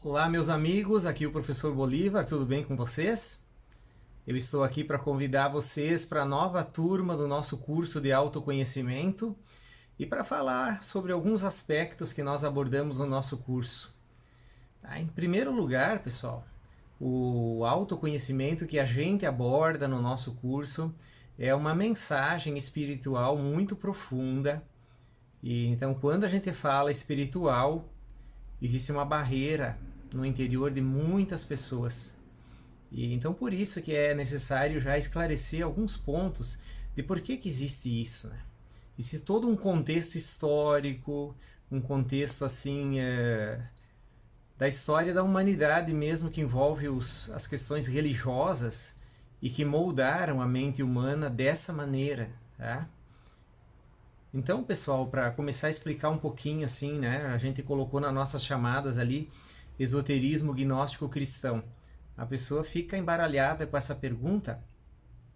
Olá, meus amigos, aqui é o professor Bolívar, tudo bem com vocês? Eu estou aqui para convidar vocês para a nova turma do nosso curso de autoconhecimento e para falar sobre alguns aspectos que nós abordamos no nosso curso. Em primeiro lugar, pessoal, o autoconhecimento que a gente aborda no nosso curso é uma mensagem espiritual muito profunda. E então, quando a gente fala espiritual, existe uma barreira no interior de muitas pessoas. E então por isso que é necessário já esclarecer alguns pontos de por que existe isso, né? Existe todo um contexto histórico, um contexto assim da história da humanidade mesmo, que envolve as questões religiosas e que moldaram a mente humana dessa maneira, tá? Então, pessoal, para começar a explicar um pouquinho assim, né, a gente colocou nas nossas chamadas ali esoterismo gnóstico cristão. A pessoa fica embaralhada com essa pergunta,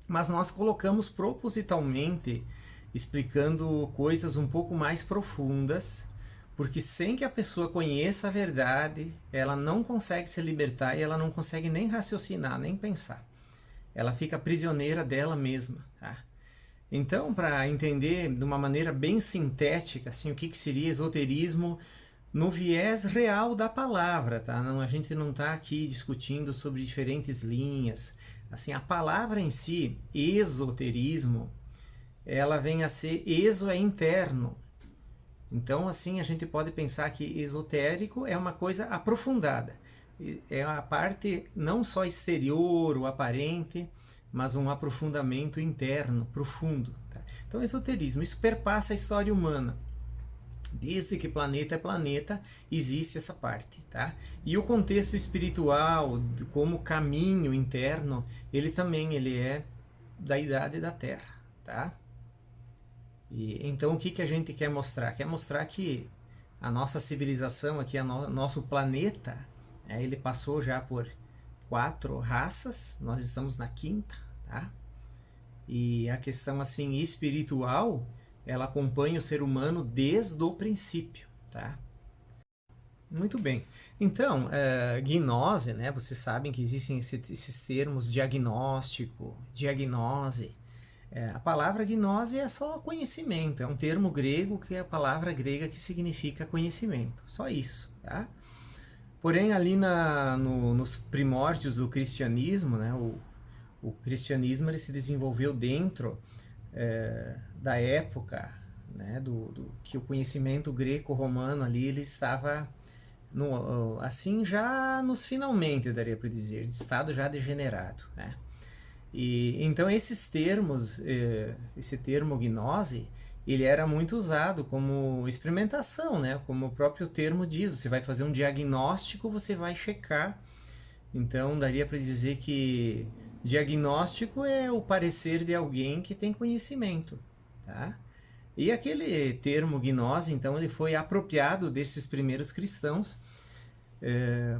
mas nós colocamos propositalmente explicando coisas um pouco mais profundas, porque sem que a pessoa conheça a verdade, ela não consegue se libertar e ela não consegue nem raciocinar, nem pensar. Ela fica prisioneira dela mesma, tá? Então, para entender de uma maneira bem sintética assim, o que seria esoterismo no viés real da palavra, tá? Não, a gente não está aqui discutindo sobre diferentes linhas. Assim, a palavra em si, esoterismo, ela vem a ser exo é interno. Então, assim, a gente pode pensar que esotérico é uma coisa aprofundada. É a parte não só exterior, o aparente, mas um aprofundamento interno, profundo. Tá? Então, esoterismo, isso perpassa a história humana. Desde que planeta é planeta, existe essa parte. Tá? E o contexto espiritual, como caminho interno, ele também é da idade da Terra. Tá? E, então, o que a gente quer mostrar? Quer mostrar que a nossa civilização aqui, nosso planeta, ele passou já por 4 raças, nós estamos na 5ª, tá? E a questão assim espiritual, ela acompanha o ser humano desde o princípio, tá? Muito bem. Então, gnose, né? Vocês sabem que existem esses termos diagnóstico, diagnose. A palavra gnose é só conhecimento, é um termo grego que é a palavra grega que significa conhecimento, só isso, tá? Porém, ali nos primórdios do cristianismo, né, o cristianismo ele se desenvolveu dentro da época, né, que o conhecimento greco-romano ali ele estava assim já nos finalmente, daria para dizer, estado já degenerado, né? E então esses termos, esse termo gnose, ele era muito usado como experimentação, né? Como o próprio termo diz, você vai fazer um diagnóstico, você vai checar. Então, daria para dizer que diagnóstico é o parecer de alguém que tem conhecimento, tá? E aquele termo gnose, então, ele foi apropriado desses primeiros cristãos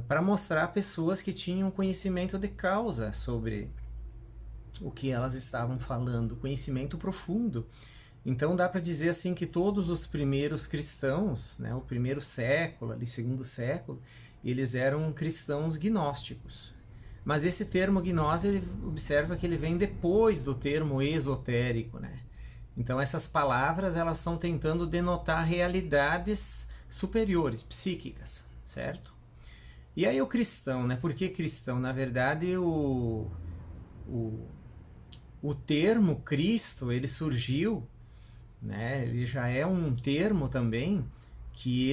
para mostrar a pessoas que tinham conhecimento de causa sobre o que elas estavam falando, conhecimento profundo. Então dá para dizer assim que todos os primeiros cristãos, né, o primeiro século, ali segundo século, eles eram cristãos gnósticos. Mas esse termo gnose, ele observa que ele vem depois do termo esotérico, né? Então essas palavras elas estão tentando denotar realidades superiores, psíquicas, certo? E aí o cristão, né? Por que cristão? Na verdade o termo Cristo, ele surgiu, né? Ele já é um termo também que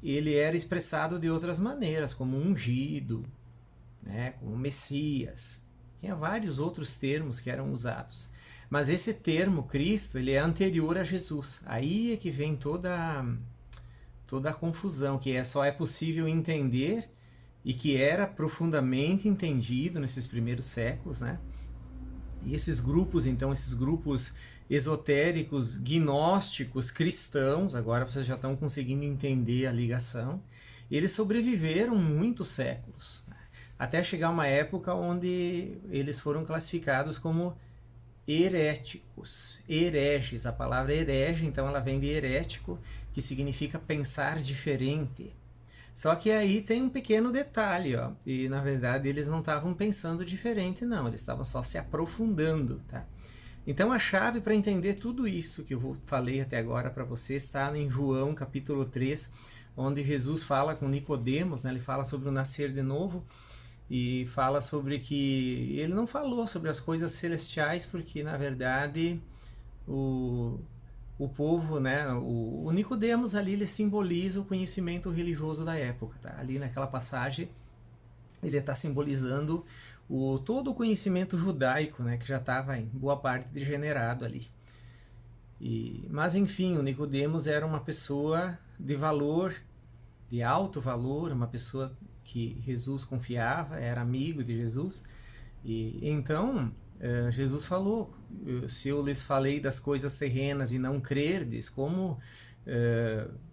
ele era expressado de outras maneiras, como ungido, né? Como Messias. Tinha vários outros termos que eram usados. Mas esse termo Cristo, ele é anterior a Jesus. Aí é que vem toda a confusão, que só é possível entender e que era profundamente entendido nesses primeiros séculos, né? E esses grupos, então, esses grupos esotéricos, gnósticos, cristãos, agora vocês já estão conseguindo entender a ligação, eles sobreviveram muitos séculos, né? Até chegar uma época onde eles foram classificados como heréticos, hereges. A palavra herege, então, ela vem de herético, que significa pensar diferente. Só que aí tem um pequeno detalhe, ó, e na verdade eles não estavam pensando diferente, não, eles estavam só se aprofundando, tá? Então a chave para entender tudo isso que eu falei até agora para você está em João capítulo 3, onde Jesus fala com Nicodemos, né? Ele fala sobre o nascer de novo e fala sobre que ele não falou sobre as coisas celestiais porque na verdade o povo, né, o Nicodemos ali, ele simboliza o conhecimento religioso da época, tá? Ali naquela passagem ele está simbolizando todo o conhecimento judaico, né, que já estava em boa parte degenerado ali. Mas enfim, o Nicodemos era uma pessoa de valor, de alto valor, uma pessoa que Jesus confiava, era amigo de Jesus, e então Jesus falou: se eu lhes falei das coisas terrenas e não crerdes, como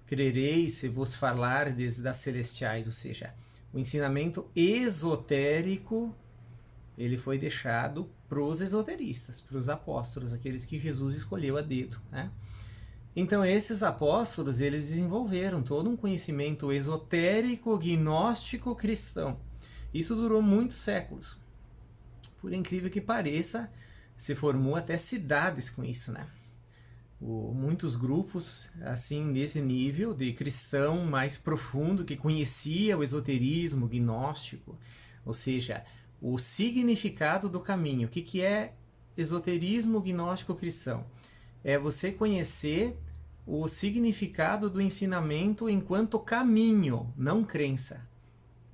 crereis se vos falardes das celestiais? Ou seja, o ensinamento esotérico ele foi deixado para os esoteristas, para os apóstolos, aqueles que Jesus escolheu a dedo, né? Então esses apóstolos eles desenvolveram todo um conhecimento esotérico, gnóstico, cristão. Isso durou muitos séculos. Por incrível que pareça, se formou até cidades com isso, né? Muitos grupos, assim, nesse nível de cristão mais profundo, que conhecia o esoterismo gnóstico, ou seja, o significado do caminho. O que é esoterismo gnóstico cristão? É você conhecer o significado do ensinamento enquanto caminho, não crença.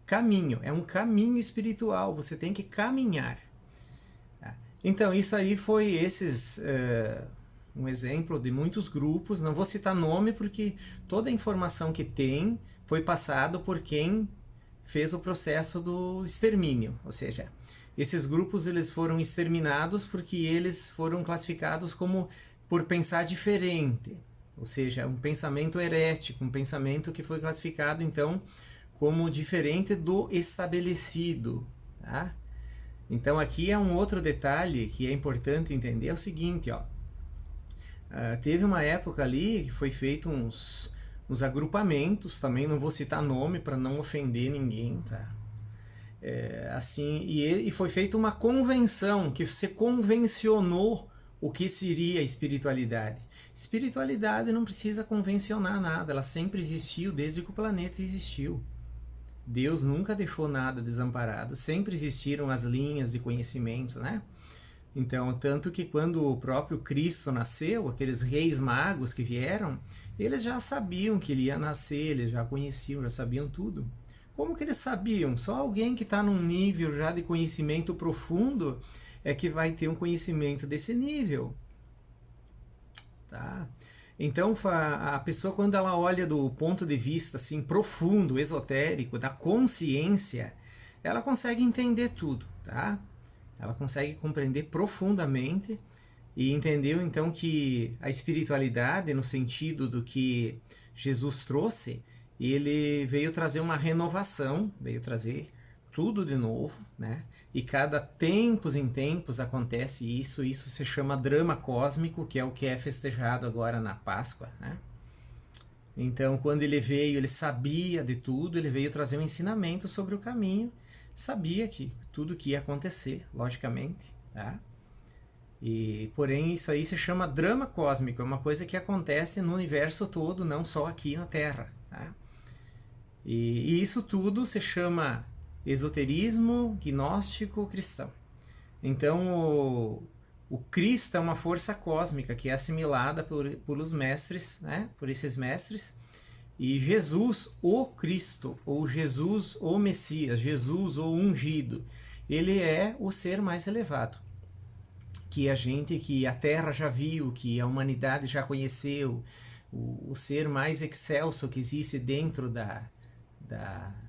Caminho, é um caminho espiritual, você tem que caminhar. Então, isso aí foi um exemplo de muitos grupos. Não vou citar nome porque toda a informação que tem foi passado por quem fez o processo do extermínio. Ou seja, esses grupos eles foram exterminados porque eles foram classificados como por pensar diferente. Ou seja, um pensamento herético, um pensamento que foi classificado então como diferente do estabelecido, tá? Então aqui é um outro detalhe que é importante entender, é o seguinte, ó. Teve uma época ali que foi feito uns agrupamentos, também não vou citar nome para não ofender ninguém, tá? Assim, e foi feita uma convenção, que se convencionou o que seria espiritualidade. Espiritualidade não precisa convencionar nada, ela sempre existiu desde que o planeta existiu. Deus nunca deixou nada desamparado, sempre existiram as linhas de conhecimento, né? Então, tanto que quando o próprio Cristo nasceu, aqueles reis magos que vieram, eles já sabiam que ele ia nascer, eles já conheciam, já sabiam tudo. Como que eles sabiam? Só alguém que está num nível já de conhecimento profundo é que vai ter um conhecimento desse nível. Tá? Então, a pessoa, quando ela olha do ponto de vista assim, profundo, esotérico, da consciência, ela consegue entender tudo, tá? Ela consegue compreender profundamente e entendeu então que a espiritualidade, no sentido do que Jesus trouxe, ele veio trazer uma renovação, veio trazer tudo de novo, né? E cada tempos em tempos acontece isso se chama drama cósmico, que é o que é festejado agora na Páscoa, né? Então, quando ele veio, ele sabia de tudo, ele veio trazer um ensinamento sobre o caminho, sabia que tudo que ia acontecer, logicamente, tá? Porém, isso aí se chama drama cósmico, é uma coisa que acontece no universo todo, não só aqui na Terra, tá? E isso tudo se chama esoterismo gnóstico cristão. Então, o Cristo é uma força cósmica que é assimilada por os mestres, né? Por esses mestres. E Jesus, o Cristo, ou Jesus, o Messias, Jesus, o ungido, ele é o ser mais elevado. Que a Terra já viu, que a humanidade já conheceu, o ser mais excelso que existe dentro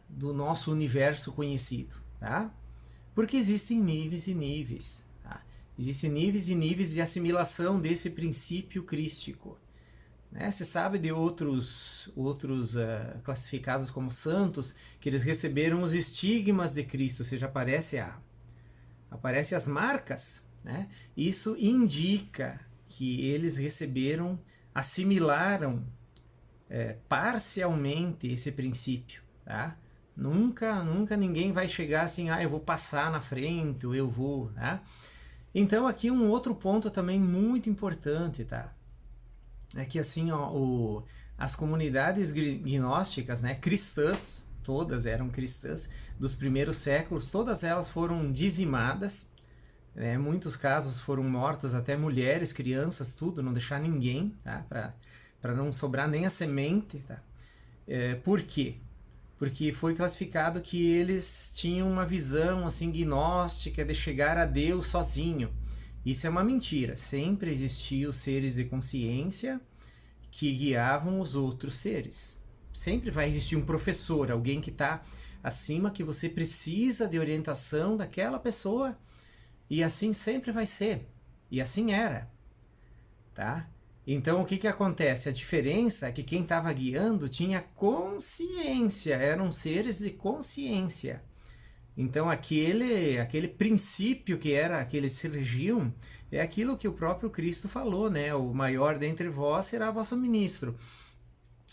do nosso universo conhecido, tá? Porque existem níveis e níveis, tá? Existem níveis e níveis de assimilação desse princípio crístico, né? Se sabe de outros classificados como santos, que eles receberam os estigmas de Cristo, ou seja, aparece as marcas, né? Isso indica que eles assimilaram parcialmente esse princípio, tá? Nunca ninguém vai chegar assim, eu vou passar na frente, ou eu vou, tá? Então aqui um outro ponto também muito importante, tá? É que assim, ó, as comunidades gnósticas, né, cristãs, todas eram cristãs, dos primeiros séculos, todas elas foram dizimadas, né? Em muitos casos foram mortos até mulheres, crianças, tudo, não deixar ninguém, tá? Para não sobrar nem a semente, tá? Por quê? Porque foi classificado que eles tinham uma visão assim gnóstica de chegar a Deus sozinho. Isso é uma mentira. Sempre existiam seres de consciência que guiavam os outros seres. Sempre vai existir um professor, alguém que está acima, que você precisa de orientação daquela pessoa, e assim sempre vai ser. E assim era, tá? Então o que acontece? A diferença é que quem estava guiando tinha consciência, eram seres de consciência. Então aquele princípio que que eles se regiam é aquilo que o próprio Cristo falou, né? O maior dentre vós será vosso ministro.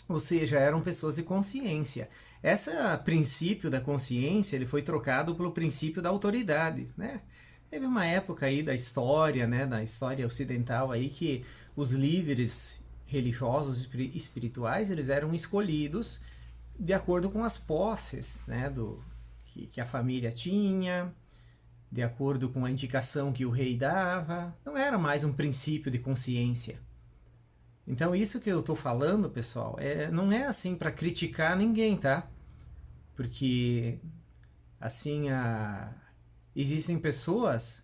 Ou seja, eram pessoas de consciência. Esse princípio da consciência, ele foi trocado pelo princípio da autoridade, né? Teve uma época aí da história, né, da história ocidental aí, que os líderes religiosos e espirituais, eles eram escolhidos de acordo com as posses, né, que a família tinha, de acordo com a indicação que o rei dava. Não era mais um princípio de consciência. Então isso que eu estou falando, pessoal, não é assim para criticar ninguém, tá? Porque assim existem pessoas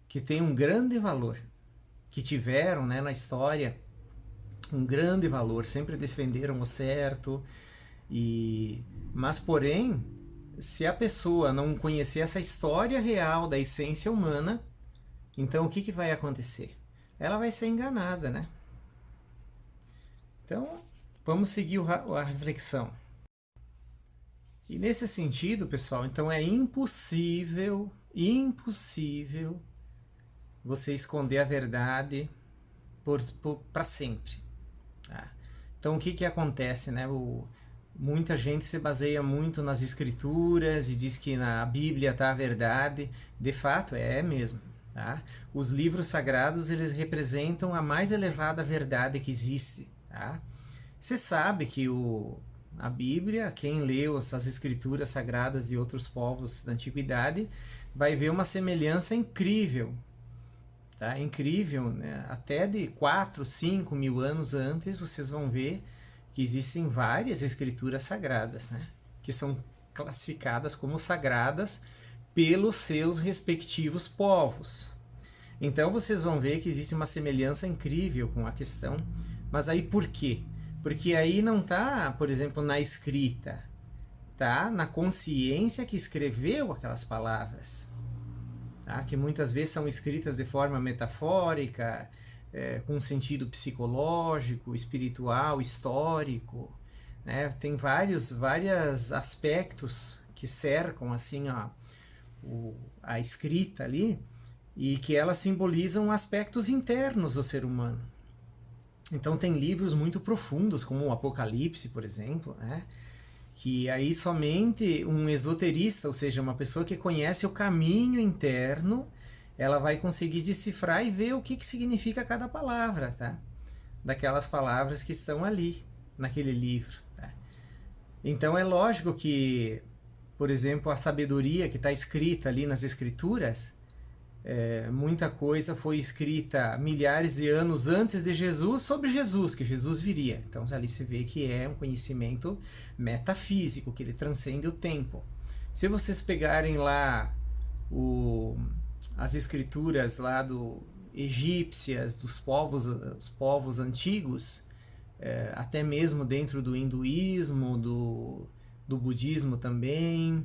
que têm um grande valor, que tiveram, né, na história um grande valor, sempre defenderam o certo, mas porém, se a pessoa não conhecer essa história real da essência humana, então o que vai acontecer? Ela vai ser enganada, né? Então, vamos seguir a reflexão. E nesse sentido, pessoal, então é impossível você esconder a verdade para sempre. Tá? Então o que acontece, né? Muita gente se baseia muito nas escrituras e diz que na Bíblia está a verdade. De fato, é mesmo. Tá? Os livros sagrados, eles representam a mais elevada verdade que existe. Tá? Você sabe que a Bíblia, quem leu as escrituras sagradas de outros povos da antiguidade, vai ver uma semelhança incrível. Tá? Incrível, né? Até de 4, 5 mil anos antes, vocês vão ver que existem várias escrituras sagradas, né? Que são classificadas como sagradas pelos seus respectivos povos. Então vocês vão ver que existe uma semelhança incrível com a questão. Mas aí por quê? Porque aí não está, por exemplo, na escrita, tá? Na consciência que escreveu aquelas palavras. Tá? Que muitas vezes são escritas de forma metafórica, com sentido psicológico, espiritual, histórico, né? Tem vários aspectos que cercam assim a escrita ali, e que elas simbolizam aspectos internos do ser humano. Então tem livros muito profundos, como o Apocalipse, por exemplo, né? Que aí somente um esoterista, ou seja, uma pessoa que conhece o caminho interno, ela vai conseguir decifrar e ver o que significa cada palavra, tá? Daquelas palavras que estão ali, naquele livro. Tá? Então é lógico que, por exemplo, a sabedoria que está escrita ali nas escrituras, muita coisa foi escrita milhares de anos antes de Jesus sobre Jesus, que Jesus viria. Então ali se vê que é um conhecimento metafísico, que ele transcende o tempo. Se vocês pegarem lá as escrituras lá egípcias, dos povos antigos, até mesmo dentro do hinduísmo, do budismo também,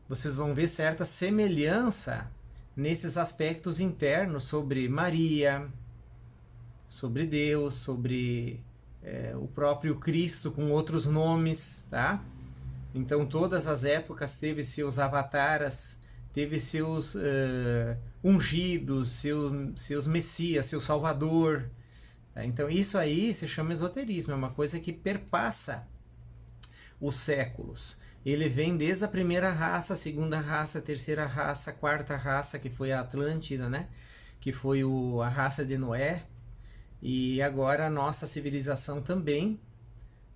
vocês vão ver certa semelhança nesses aspectos internos sobre Maria, sobre Deus, sobre o próprio Cristo com outros nomes, tá? Então todas as épocas teve seus avatares, teve seus ungidos, seus messias, seu salvador. Tá? Então isso aí se chama esoterismo, é uma coisa que perpassa os séculos. ele vem desde a primeira raça, a segunda raça, a terceira raça, a quarta raça, que foi a Atlântida, né? Que foi a raça de Noé, e agora a nossa civilização também,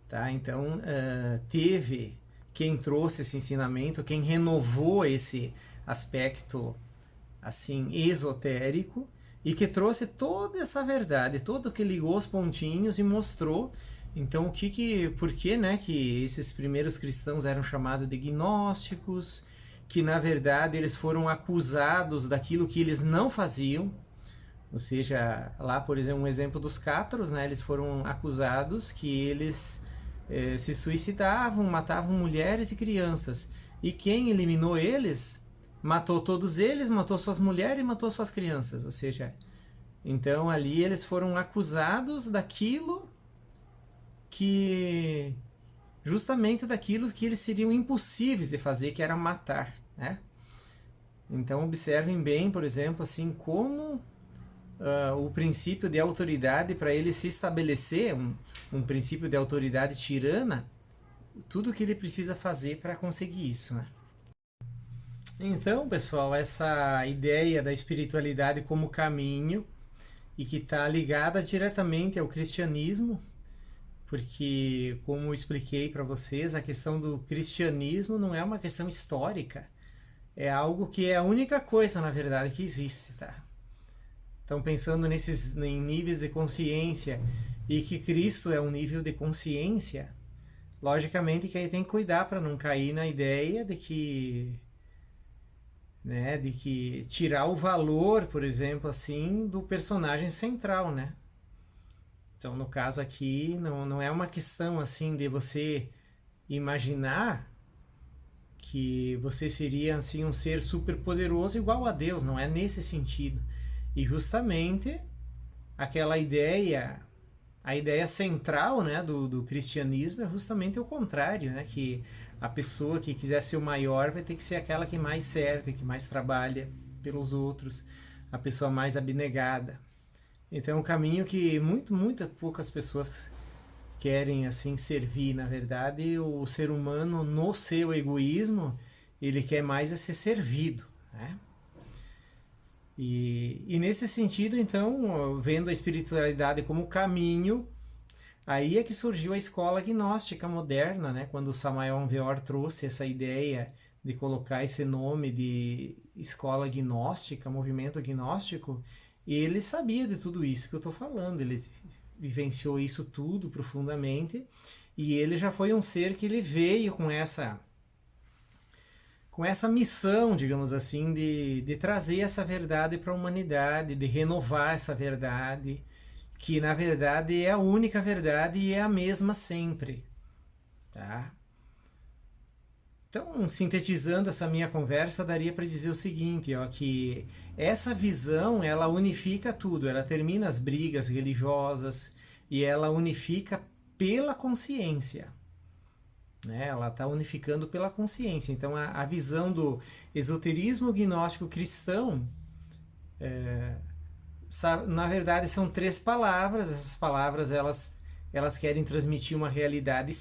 tá? Então, teve quem trouxe esse ensinamento, quem renovou esse aspecto, assim, esotérico, e que trouxe toda essa verdade, todo que ligou os pontinhos e mostrou, então, por que, né, que esses primeiros cristãos eram chamados de gnósticos, que na verdade eles foram acusados daquilo que eles não faziam, ou seja, lá, por exemplo, um exemplo dos cátaros, né, eles foram acusados que eles se suicidavam, matavam mulheres e crianças. E quem eliminou eles, matou todos eles, matou suas mulheres e matou suas crianças. Ou seja, então ali eles foram acusados daquilo que... justamente daquilo que eles seriam impossíveis de fazer, que era matar, né? Então observem bem, por exemplo, assim, como o princípio de autoridade, para ele se estabelecer, um princípio de autoridade tirana, tudo que ele precisa fazer para conseguir isso, né? Então, pessoal, essa ideia da espiritualidade como caminho e que está ligada diretamente ao cristianismo, porque, como eu expliquei para vocês, a questão do cristianismo não é uma questão histórica, é algo que é a única coisa, na verdade, que existe, tá? Então, pensando em níveis de consciência, e que Cristo é um nível de consciência, logicamente que aí tem que cuidar para não cair na ideia de que tirar o valor, por exemplo, assim, do personagem central, né? Então, no caso aqui, não é uma questão assim de você imaginar que você seria assim um ser super poderoso igual a Deus, não é nesse sentido. E justamente aquela ideia, a ideia central, né, do cristianismo é justamente o contrário, né, que a pessoa que quiser ser o maior vai ter que ser aquela que mais serve, que mais trabalha pelos outros, a pessoa mais abnegada. Então é um caminho que muitas poucas pessoas querem assim servir. Na verdade, o ser humano, no seu egoísmo, ele quer mais é ser servido, né? E nesse sentido, então, vendo a espiritualidade como caminho, aí é que surgiu a escola gnóstica moderna, né? Quando Samael Aun Weor trouxe essa ideia de colocar esse nome de escola gnóstica, movimento gnóstico, e ele sabia de tudo isso que eu estou falando, ele vivenciou isso tudo profundamente, e ele já foi um ser que ele veio com essa missão, digamos assim, de trazer essa verdade para a humanidade, de renovar essa verdade, que na verdade é a única verdade e é a mesma sempre, tá? Então, sintetizando essa minha conversa, daria para dizer o seguinte, ó, que essa visão, ela unifica tudo, ela termina as brigas religiosas e ela unifica pela consciência, né? Ela está unificando pela consciência. Então, a visão do esoterismo gnóstico cristão, na verdade, são 3 palavras. Essas palavras, elas querem transmitir uma realidade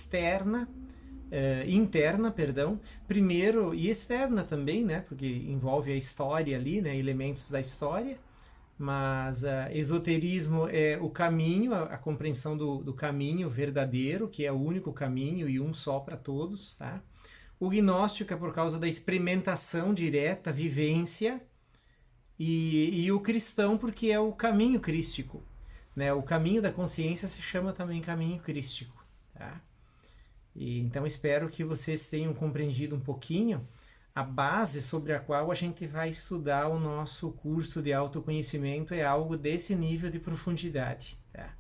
interna, perdão, primeiro, e externa também, né? Porque envolve a história ali, né? Elementos da história. Mas esoterismo é o caminho, a compreensão do caminho verdadeiro, que é o único caminho e um só para todos, tá? O gnóstico é por causa da experimentação direta, vivência, e o cristão porque é o caminho crístico, né? O caminho da consciência se chama também caminho crístico, tá? E, então espero que vocês tenham compreendido um pouquinho a base sobre a qual a gente vai estudar o nosso curso de autoconhecimento, é algo desse nível de profundidade, tá?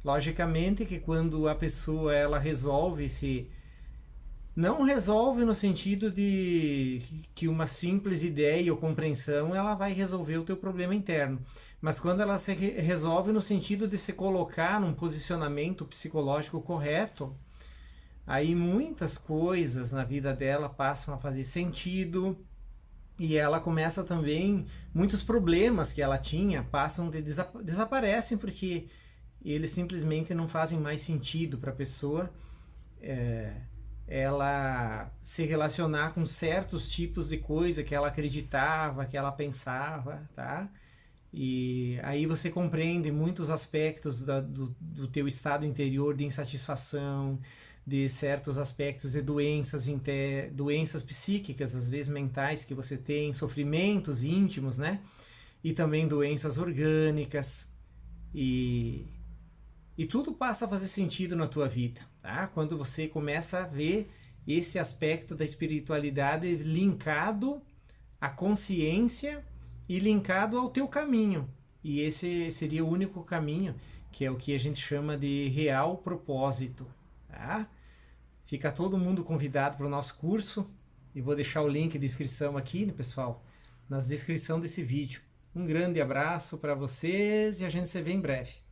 Logicamente que quando a pessoa ela não resolve no sentido de que uma simples ideia ou compreensão ela vai resolver o teu problema interno, mas quando ela se resolve no sentido de se colocar num posicionamento psicológico correto, aí muitas coisas na vida dela passam a fazer sentido e ela começa também, muitos problemas que ela tinha desaparecem porque eles simplesmente não fazem mais sentido para a pessoa ela se relacionar com certos tipos de coisa que ela acreditava, que ela pensava, tá? E aí você compreende muitos aspectos do teu estado interior de insatisfação, de certos aspectos de doenças, doenças psíquicas, às vezes mentais que você tem, sofrimentos íntimos, né? E também doenças orgânicas. E, e tudo passa a fazer sentido na tua vida, tá? Quando você começa a ver esse aspecto da espiritualidade linkado à consciência e linkado ao teu caminho. E esse seria o único caminho, que é o que a gente chama de real propósito, tá? Fica todo mundo convidado para o nosso curso e vou deixar o link de inscrição aqui, né, pessoal, na descrição desse vídeo. Um grande abraço para vocês e a gente se vê em breve.